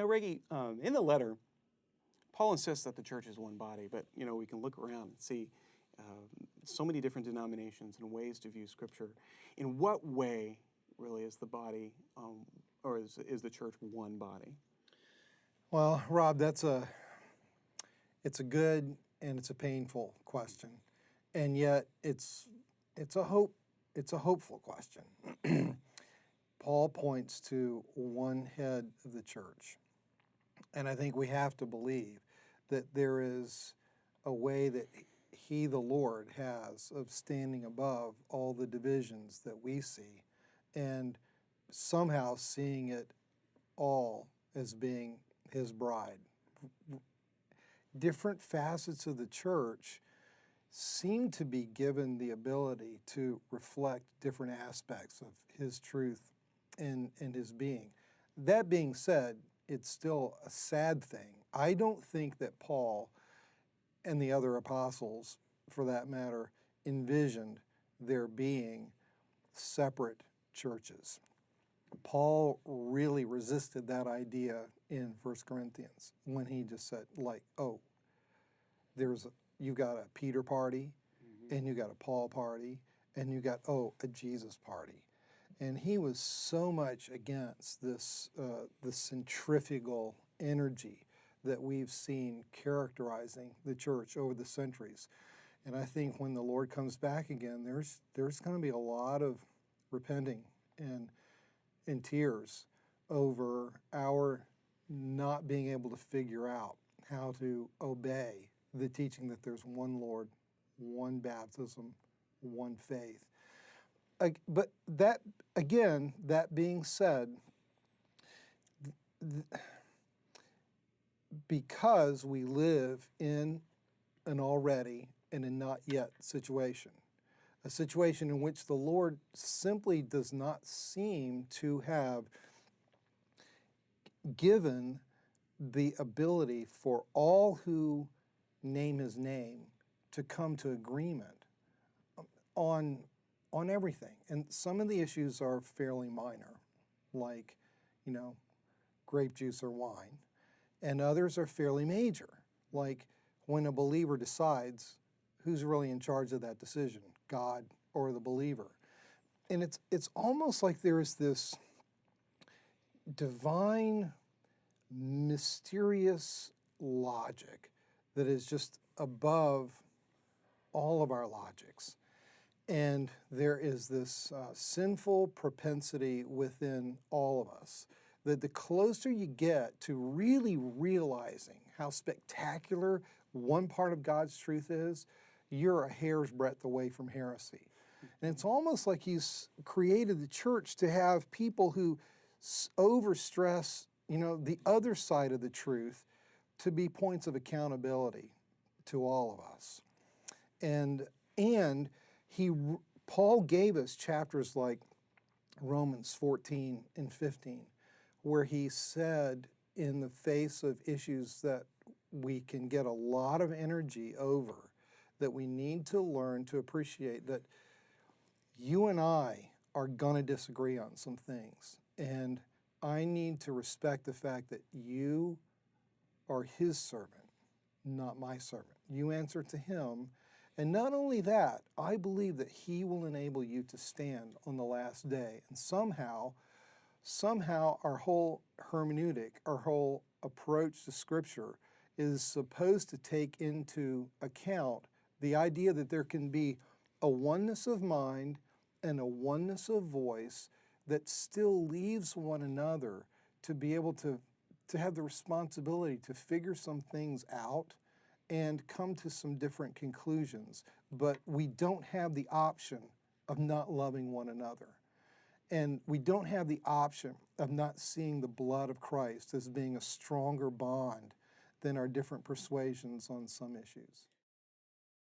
Reggie, in the letter, Paul insists that the church is one body, but, we can look around and see so many different denominations and ways to view Scripture. In what way, really, is the body, or is the church one body? Well, Rob, it's a good and it's a painful question, and yet it's a hopeful question. Paul points to one head of the church, and I think we have to believe that there is a way that He, the Lord, has of standing above all the divisions that we see, and somehow seeing it all as being His bride. Different facets of the church seem to be given the ability to reflect different aspects of His truth and His being. That being said, it's still a sad thing. I don't think that Paul and the other apostles, for that matter, envisioned there being separate churches. Paul really resisted that idea in 1 Corinthians when he just said, you got a Peter party, and you got a Paul party, and you got, a Jesus party. And he was so much against this the centrifugal energy that we've seen characterizing the church over the centuries. And I think when the Lord comes back again, there's going to be a lot of repenting and tears over our not being able to figure out how to obey the teaching that there's one Lord, one baptism, one faith. But that being said, because we live in an already and a not yet situation, a situation in which the Lord simply does not seem to have given the ability for all who name His name to come to agreement on everything. And some of the issues are fairly minor, like, grape juice or wine. And others are fairly major, like when a believer decides who's really in charge of that decision, God or the believer. And it's almost like there is this divine, mysterious logic that is just above all of our logics. And there is this sinful propensity within all of us that the closer you get to really realizing how spectacular one part of God's truth is, you're a hair's breadth away from heresy. And it's almost like He's created the church to have people who overstress, the other side of the truth to be points of accountability to all of us. And Paul gave us chapters like Romans 14 and 15, where he said, in the face of issues that we can get a lot of energy over, that we need to learn to appreciate that you and I are going to disagree on some things. And I need to respect the fact that you are His servant, not my servant. You answer to Him. And not only that, I believe that He will enable you to stand on the last day. And somehow our whole hermeneutic, our whole approach to Scripture is supposed to take into account the idea that there can be a oneness of mind and a oneness of voice that still leaves one another to be able to have the responsibility to figure some things out and come to some different conclusions. But we don't have the option of not loving one another. And we don't have the option of not seeing the blood of Christ as being a stronger bond than our different persuasions on some issues.